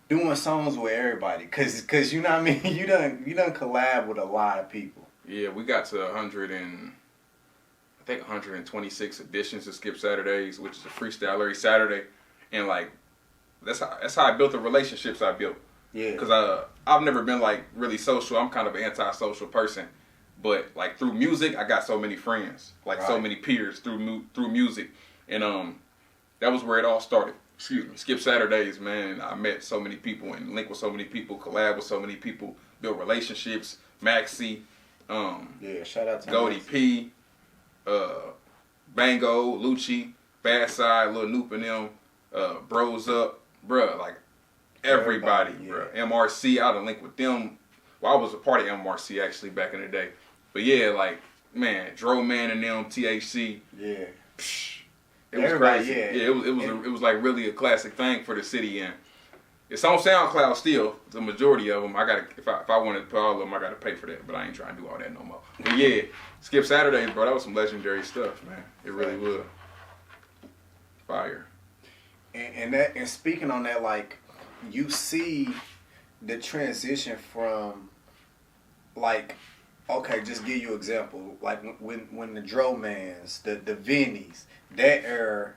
doing songs with everybody, cause you know what I mean. You done collab with a lot of people. Yeah, we got to 126 editions of Skip Saturdays, which is a freestyle every Saturday, and like that's how I built the relationships I built. Yeah. Cause I've never been like really social. I'm kind of an antisocial person, but like through music, I got so many friends, like so many peers through music, and that was where it all started. Excuse me. Skip Saturdays, man. I met so many people and linked with so many people, collab with so many people, built relationships. Maxie, yeah, shout out to Goldie P, Bango, Lucci, Bad Side, Lil Noop and them, Bros Up, bruh, like everybody, yeah. bruh. MRC, I done linked with them. Well, I was a part of MRC actually back in the day. But yeah, like, man, Dro Man and them, THC. Yeah. Psh, it was Everybody, crazy. yeah. It was like really a classic thing for the city, and it's on SoundCloud still. The majority of them, I gotta if I wanted to put all of them, I gotta pay for that. But I ain't trying to do all that no more. But yeah, Skip Saturdays, bro, that was some legendary stuff, man. It really was. Fire. And speaking on that, like, you see the transition from, like, okay, just give you an example. Like when the Dro Mans, the Vinnies, that era,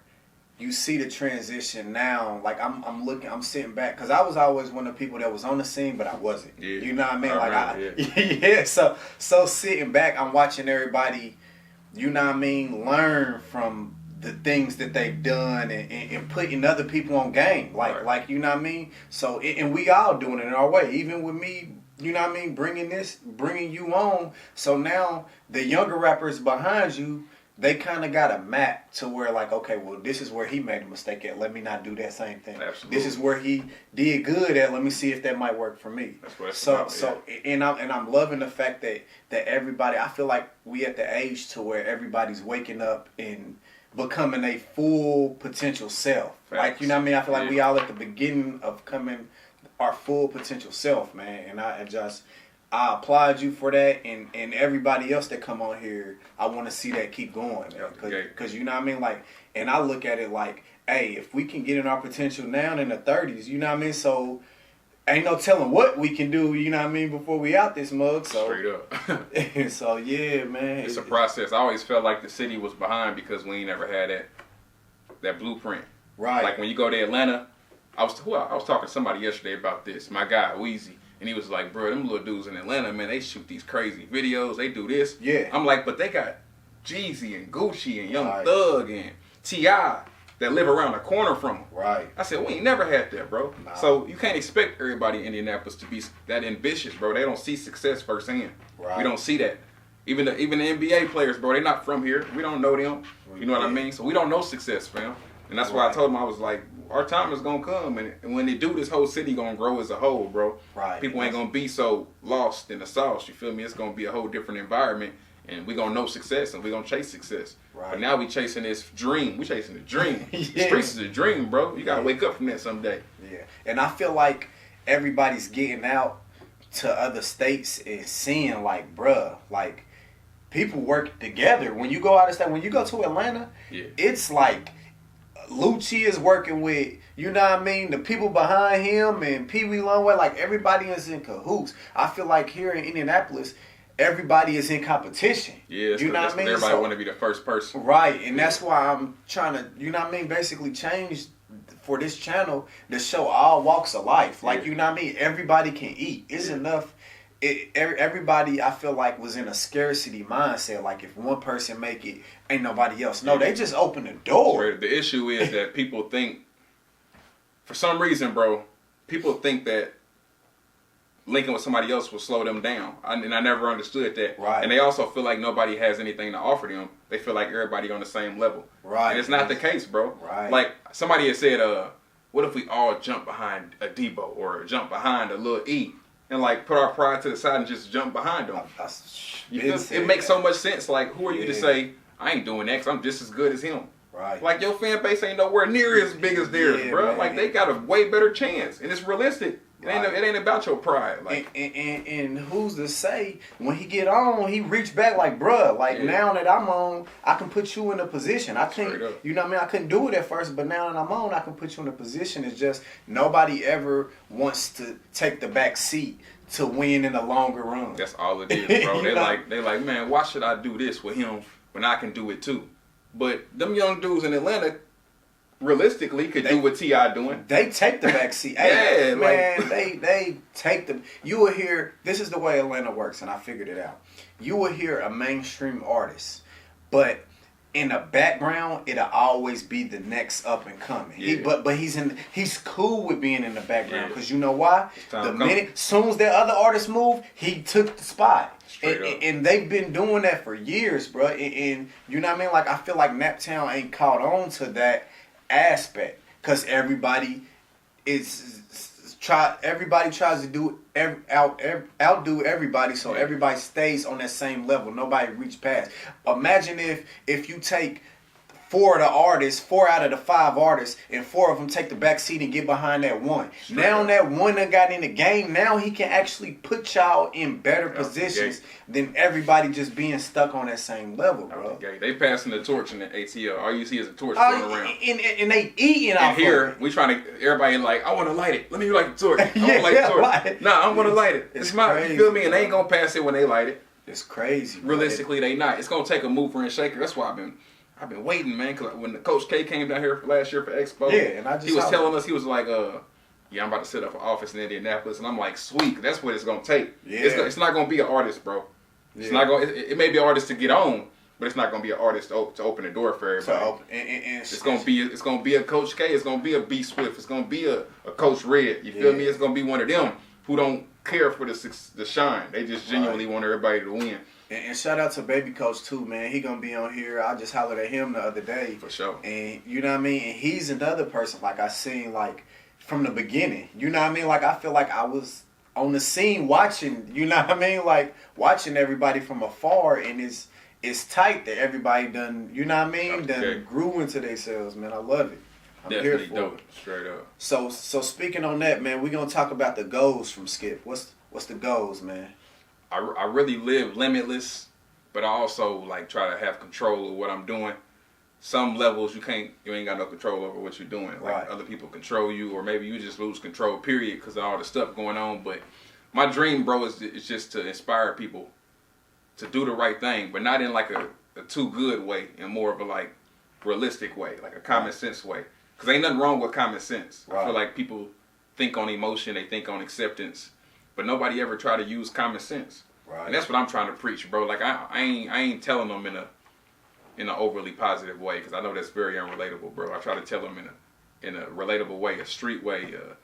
you see the transition now. Like I'm sitting back because I was always one of the people that was on the scene, but I wasn't. Yeah. You know what I mean? Yeah. So sitting back, I'm watching everybody, you know what I mean, learn from the things that they've done and putting other people on game. Like you know what I mean? So and we all doing it in our way. Even with me, you know what I mean, bringing you on. So now the younger rappers behind you, they kind of got a map to where, like, okay, well, this is where he made a mistake at. Let me not do that same thing. Absolutely. This is where he did good at. Let me see if that might work for me. That's what it's about, and I'm loving the fact that everybody. I feel like we at the age to where everybody's waking up and becoming a full potential self. Facts. Like, you know what I mean? I feel like we all at the beginning of coming our full potential self, man. And I I applaud you for that, and everybody else that come on here, I want to see that keep going, man. Because you know what I mean? Like, and I look at it like, hey, if we can get in our potential now in the 30s, you know what I mean? So ain't no telling what we can do, you know what I mean, before we out this mug. So straight up. So yeah, man. It's a process. I always felt like the city was behind because we ain't never had that blueprint. Right. Like when you go to Atlanta, I was talking to somebody yesterday about this. My guy Weezy. And he was like, bro, them little dudes in Atlanta, man, they shoot these crazy videos. They do this. Yeah. I'm like, but they got Jeezy and Gucci and Young Thug and T.I. that live around the corner from them. Right. I said, we ain't never had that, bro. Nah. So you can't expect everybody in Indianapolis to be that ambitious, bro. They don't see success firsthand. Right. We don't see that. Even the NBA players, bro, they not from here. We don't know them. You know what I mean? So we don't know success, fam. And that's why I told him, I was like, our time is going to come. And when they do, this whole city going to grow as a whole, bro. Right. People ain't going to be so lost in the sauce. You feel me? It's going to be a whole different environment. And we going to know success and we going to chase success. Right. But now we chasing this dream. We chasing the dream. Yeah. The streets is a dream, bro. You got to wake up from that someday. Yeah. And I feel like everybody's getting out to other states and seeing, like, bruh, like, people work together. When you go out of state, when you go to Atlanta, it's like Lucci is working with, you know what I mean, the people behind him and Pee Wee Longway, like everybody is in cahoots. I feel like here in Indianapolis, everybody is in competition. Yeah, you know what I mean? Everybody want to be the first person. Right, and that's why I'm trying to, you know what I mean, basically change for this channel to show all walks of life. Like, you know what I mean? Everybody can eat. It's enough. Everybody, I feel like, was in a scarcity mindset. Like, if one person make it, ain't nobody else. No, they just open the door. The issue is that people think, for some reason, bro, people think that linking with somebody else will slow them down. And I never understood that. Right. And they also feel like nobody has anything to offer them. They feel like everybody on the same level. Right. And it's not the case, bro. Right. Like, somebody had said, what if we all jump behind a Debo or jump behind a Lil E? And like put our pride to the side and just jump behind them. It makes so much sense. Like, who are you to say I ain't doing that? 'Cause I'm just as good as him. Right. Like your fan base ain't nowhere near as big as theirs, bro. Man. Like they got a way better chance, and it's realistic. It ain't about your pride. Like and who's to say when he get on, he reach back like, bruh, like now that I'm on, I can put you in a position. I think you know what I mean. I couldn't do it at first, but now that I'm on, I can put you in a position. It's just nobody ever wants to take the back seat to win in the longer run. That's all it is, bro. they like, man, why should I do this with him when I can do it too? But them young dudes in Atlanta, realistically, could do what T.I. doing. They take the back seat. Hey, man, they take the. You will hear. This is the way Atlanta works, and I figured it out. You will hear a mainstream artist, but in the background, it'll always be the next up and coming. Yeah. But he's cool with being in the background because you know why? Soon as that other artist moved, he took the spot. And they've been doing that for years, bro. And you know what I mean? Like I feel like Naptown ain't caught on to that aspect because everybody tries to outdo everybody, so everybody stays on that same level. Nobody reach past. Imagine if you take 4 out of the 5 artists, and 4 of them take the back seat and get behind that one. Now that one that got in the game, now he can actually put y'all in better positions than everybody just being stuck on that same level, bro. They passing the torch in the ATL. All you see is a torch going around. And they eating out here, we trying to, everybody like, I want to light it. Let me light the torch. I want to light the torch. Nah, I'm going to light it. It's mine. You feel me? And they ain't going to pass it when they light it. It's crazy. Realistically, they not. It's going to take a mover and shaker. That's why I've been waiting, man, because when the Coach K came down here last year for Expo, he was telling us, he was like, I'm about to set up an office in Indianapolis, and I'm like, sweet, that's what it's going to take. Yeah. It's not going to be an artist, bro. It's not going. It may be an artist to get on, but it's not going to be an artist to open the door for everybody. It's going to be a Coach K. It's going to be a B Swift. It's going to be a Coach Red. You feel me? It's going to be one of them who don't care for the shine. They just genuinely want everybody to win. And shout out to Baby Coach too, man. He gonna be on here. I just hollered at him the other day. For sure. And you know what I mean? And he's another person like I seen like from the beginning. You know what I mean? Like I feel like I was on the scene watching, you know what I mean? Like watching everybody from afar, and it's tight that everybody done, you know what I mean? Done grew into themselves, man. I love it. I'm definitely here for dope. it. Straight up. So speaking on that, man, we're gonna talk about the goals from Skip. What's the goals, man? I really live limitless, but I also like try to have control of what I'm doing. Some levels you ain't got no control over what you're doing. Like other people control you, or maybe you just lose control, period, because of all the stuff going on. But my dream, bro, is just to inspire people to do the right thing, but not in like a too good way, in more of a like realistic way, like a common sense way. Because ain't nothing wrong with common sense. I feel like people think on emotion, they think on acceptance. But nobody ever try to use common sense, and that's what I'm trying to preach, bro. Like I ain't telling them in an overly positive way, because I know that's very unrelatable, bro. I try to tell them in a relatable way, a street way, a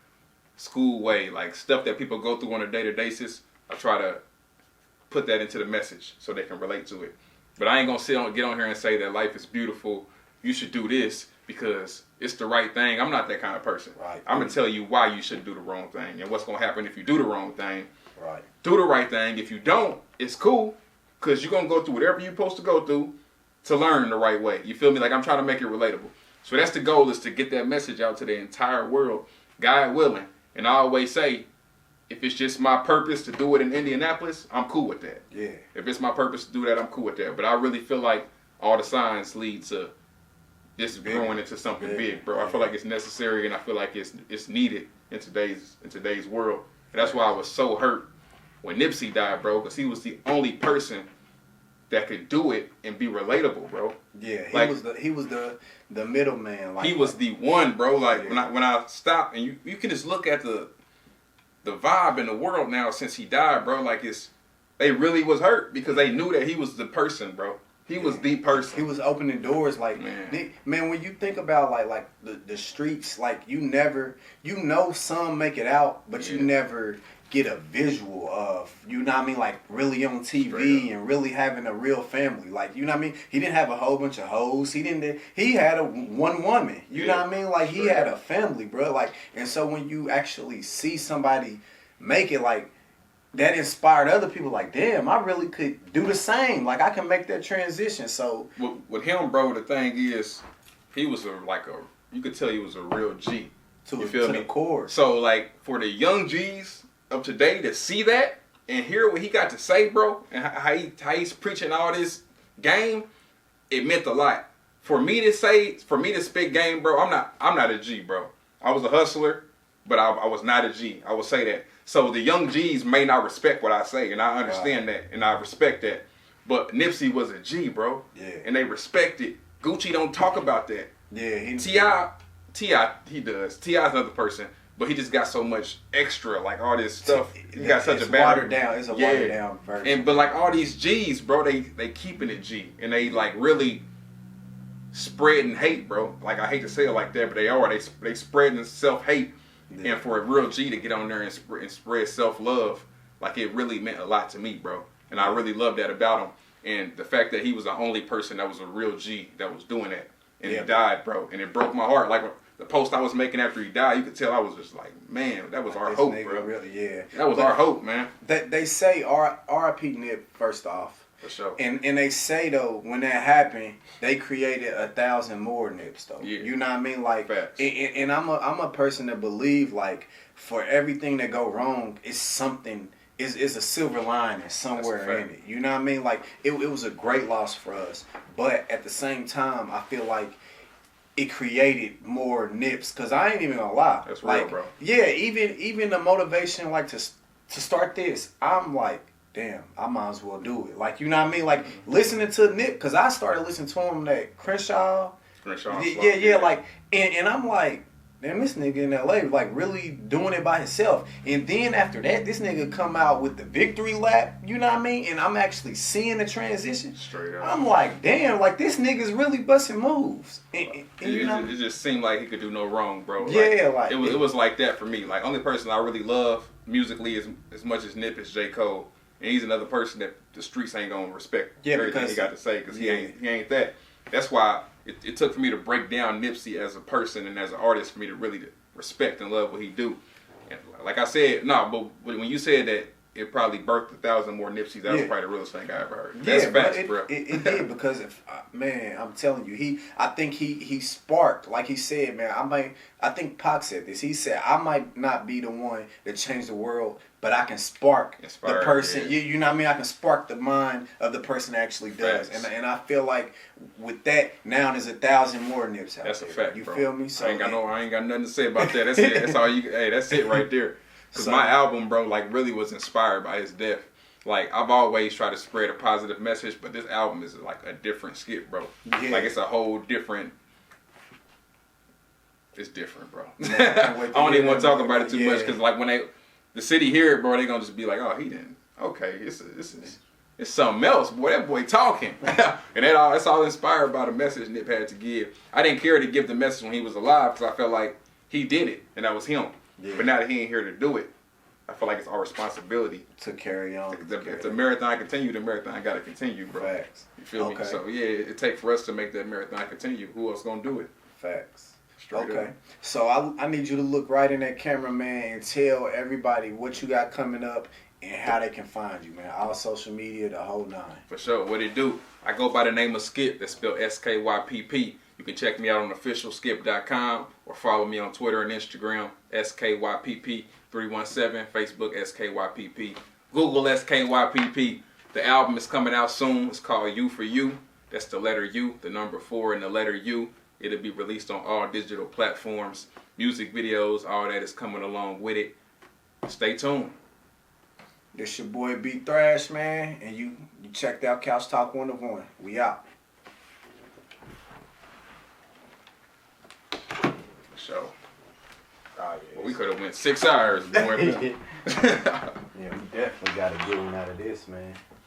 school way, like stuff that people go through on a day-to-day basis. I try to put that into the message so they can relate to it. But I ain't gonna get on here and say that life is beautiful. You should do this because it's the right thing. I'm not that kind of person. I'm gonna tell you why you shouldn't do the wrong thing and what's gonna happen if you do the wrong thing. Do the right thing. If you don't, it's cool, because you're gonna go through whatever you're supposed to go through to learn the right way. You feel me? Like I'm trying to make it relatable. So that's the goal, is to get that message out to the entire world, God willing. And I always say, if it's just my purpose to do it in Indianapolis, I'm cool with that. Yeah. If it's my purpose to do that, I'm cool with that. But I really feel like all the signs lead to this growing into something big, bro. I feel like it's necessary, and I feel like it's needed in today's world. And that's why I was so hurt when Nipsey died, bro, because he was the only person that could do it and be relatable, bro. Yeah, he was the middleman. Like he was the one, bro. Like when I stopped, and you can just look at the vibe in the world now since he died, bro. Like they really was hurt because they knew that he was the person, bro. He was the person. He was opening doors, like man. When you think about like the streets, like you know some make it out, but you never get a visual of, you know what I mean, like really on TV and really having a real family. Like, you know what I mean? He didn't have a whole bunch of hoes. He had one woman. You know what I mean? Like he had a family, bro. Like, and so when you actually see somebody make it, like, that inspired other people, like, damn, I really could do the same. Like, I can make that transition. So with him, bro, the thing is, he was you could tell he was a real G. You feel me? The core. So like for the young G's of today to see that and hear what he got to say, bro, and how he's preaching all this game, it meant a lot. For me to spit game, bro, I'm not a G, bro. I was a hustler, but I was not a G. I will say that. So the young G's may not respect what I say, and I understand that, and I respect that. But Nipsey was a G, bro. Yeah. And they respect it. Gucci don't talk about that. Yeah. T.I., he does. T.I.'s another person, but he just got so much extra, like all this stuff. He got such a bad... watered down. It's a watered down version. But like all these G's, bro, they keeping it G. And they like really spreading hate, bro. Like I hate to say it like that, but they are. They spreading self-hate. Yeah. And for a real G to get on there and spread self-love, like it really meant a lot to me, bro. And I really love that about him. And the fact that he was the only person that was a real G that was doing that. And he died, bro. And it broke my heart. Like the post I was making after he died, you could tell I was just like, man, that was our hope, bro. Really, that was our hope, man. They say R.I.P. Nip, first off. For sure. And they say, though, when that happened, they created 1,000 more Nips, though. Yeah. You know what I mean? Like, facts. And I'm a person that believe, like, for everything that go wrong, it's something... Is a silver lining somewhere in it. You know what I mean? Like, it was a great loss for us. But at the same time, I feel like it created more Nips. Because I ain't even gonna lie. That's like, real, bro. Yeah, even the motivation, like, to start this, I'm like, damn, I might as well do it. Like, you know what I mean? Like, listening to Nip, because I started listening to him, that Crenshaw. Yeah, like, and I'm like, damn, this nigga in LA like really doing it by himself. And then after that, this nigga come out with the victory lap, you know what I mean? And I'm actually seeing the transition. Straight up. I'm like, damn, like this nigga's really busting moves. And it just seemed like he could do no wrong, bro. Yeah, it was like that for me. Like only person I really love musically as much as Nip is J. Cole. And he's another person that the streets ain't gonna respect everything he got to say because he ain't that. That's why it took for me to break down Nipsey as a person and as an artist for me to really respect and love what he do. And like I said, but when you said that it probably birthed 1,000 more Nipseys, that was probably the realest thing I ever heard. That's facts, bro. It did because man, I'm telling you, I think he sparked, like he said, man. I think Pac said this. He said, I might not be the one that changed the world, but I can spark the person. Yeah. You know what I mean? I can spark the mind of the person that actually does. And I feel like with that, now there's 1,000 more Nips out there. That's a fact, you bro. Feel me? So I ain't got nothing to say about that. That's it. That's all you. Hey, that's it right there. Because my album, bro, like really was inspired by his death. Like I've always tried to spread a positive message, but this album is like a different skit, bro. Yeah. Like it's a whole different. It's different, bro. I don't even want to talk about it too much because like when the city hear it, bro, they gonna just be like, oh, he didn't. Okay, it's something else, boy. That boy talking, and that's all inspired by the message Nip had to give. I didn't care to give the message when he was alive because I felt like he did it and that was him. Yeah. But now that he ain't here to do it, I feel like it's our responsibility to carry on. If the marathon continue, the marathon got to continue, bro. Facts. You feel me? So yeah, it takes for us to make that marathon continue. Who else gonna do it? Facts. Straight up. So I need you to look right in that camera, man, and tell everybody what you got coming up and how they can find you, man. All social media, the whole nine. For sure. What it do? I go by the name of Skip. That's spelled SKYPP. You can check me out on officialskip.com or follow me on Twitter and Instagram, SKYPP317, Facebook SKYPP, Google SKYPP. The album is coming out soon. It's called You for You. That's the letter U, the number 4 and the letter U. It'll be released on all digital platforms. Music videos, all that is coming along with it. Stay tuned. This your boy B Thrash, man, and you checked out Couch Talk 101. We out. So, yeah, well, we could have went 6 hours. Yeah, we definitely got to get one out of this, man.